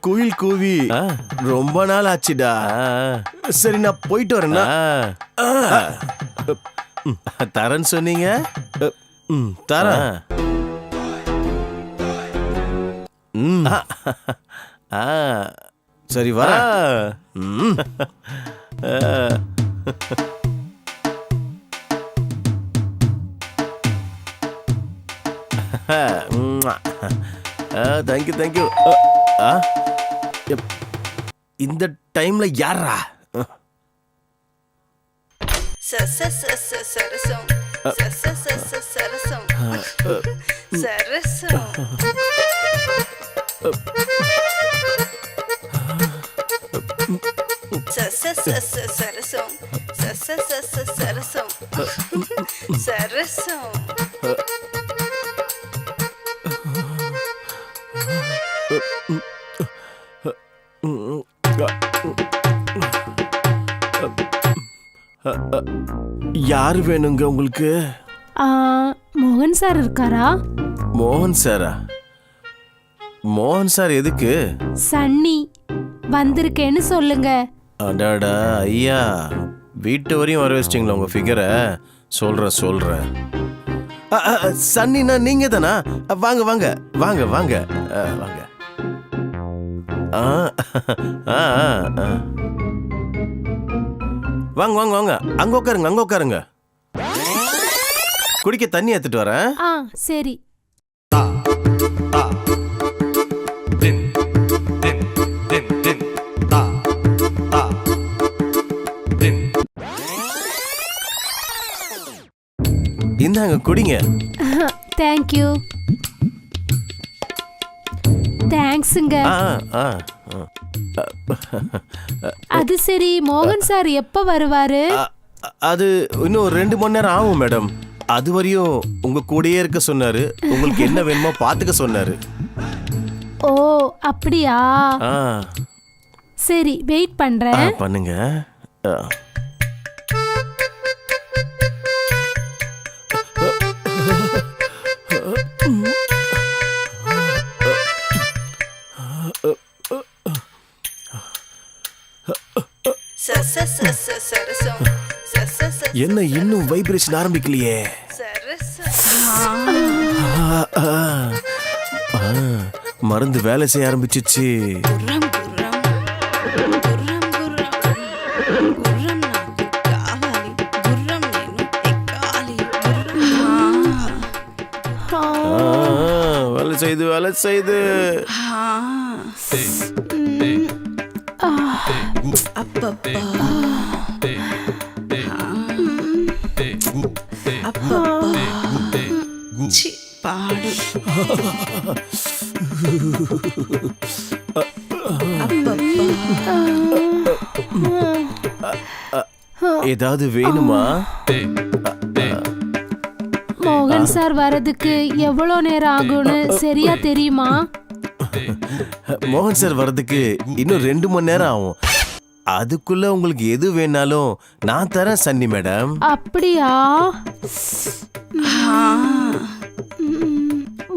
குயில் கூவி ரொம்ப நாள் ஆச்சுடா. சரி நான் போயிட்டு வரேன்னா. தரேன்னு சொன்னீங்க, தரேன். சரி வர. Thank you thank you. இந்த டைம்ல யாரா? சரசம் சரசம் யாரு வேணுங்க உங்களுக்கு? மோகன் சார் இருக்காரா? மோகன் சாரா? மோகன் சார் எதுக்கு? சன்னி வந்திருக்கேன்னு சொல்லுங்க. அடாடா ஐயா, வீட்டு வரையும் வர வச்சிட்டீங்களா உங்க ஃபிகரை? சொல்றேன். சன்னினா நீங்க தானா? வாங்க வாங்க வாங்க வாங்க வாங்க. வாங்க வாங்க வாங்க. அங்க உட்காருங்க. குடிக்க தண்ணி எடுத்துட்டு வரேன். சரி. இந்தாங்க குடிங்க. தேங்க்யூ. தேங்க்ஸுங்க. அது சரி, மோகன் சார் எப்ப வருவாரு? அது இன்னும் 2 மணி நேரம் ஆகும் மேடம். அது வரையும் உங்க கூடயே இருக்க சொன்னாரு. உங்களுக்கு என்ன வேணுமோ பாத்துக்க சொன்னாரு. ஓ அப்படியா? சரி வெயிட் பண்றேன். பண்ணுங்க. என்ன இன்னும் வைப்ரேஷன் ஆரம்பிக்கலையே? மருந்து வேலை செய்ய ஆரம்பிச்சிச்சு. வேலை செய்து பாடு. ஏதாவது வேணுமா? மோகன் சார் வரதுக்கு எவ்வளவு நேரம் ஆகும்னு சரியா தெரியுமா? மோகன் சார் வரதுக்கு இன்னும் 2 மணி நேரம் ஆகும். அதுக்குள்ள உங்களுக்கு எது வேணாலும் நான் தரேன் சன்னி மேடம். அப்படியா?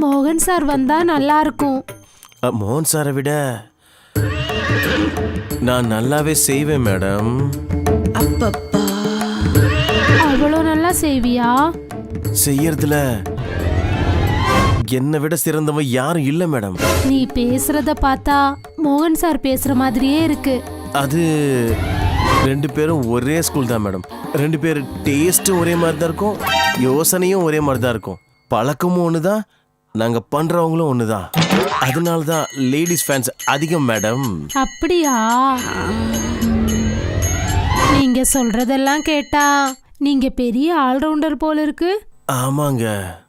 மோகன் சார் வந்தா நல்லா இருக்கும். மோகன் சாரை விட நான் நல்லாவே செய்வேன் மேடம். அப்பப்பா, அவ்வளோ நல்லா செய்வியா? செய்யறதுல என்னை விட சிறந்தவன் யாரும் இல்ல மேடம். நீ பேசுறத பார்த்தா மோகன் சார் பேசுற மாதிரியே இருக்கு. அது 2 பேரும் ஒரே ஸ்கூல் தான் மேடம். 2 பேர் டேஸ்டும் ஒரே மாதிரி தான் இருக்கும், யோசனையும் ஒரே மாதிரி தான் இருக்கும், பழக்கமும் ஒண்ணுதான், நாங்க பண்றவங்களும் ஒண்ணுதான். அதனால தான் லேடிஸ் ஃபேன்ஸ் அதிகம் மேடம். அப்படியா? நீங்க சொல்றதெல்லாம் கேட்டா நீங்க பெரிய ஆல்ரவுண்டர் போல இருக்கு. ஆமாங்க.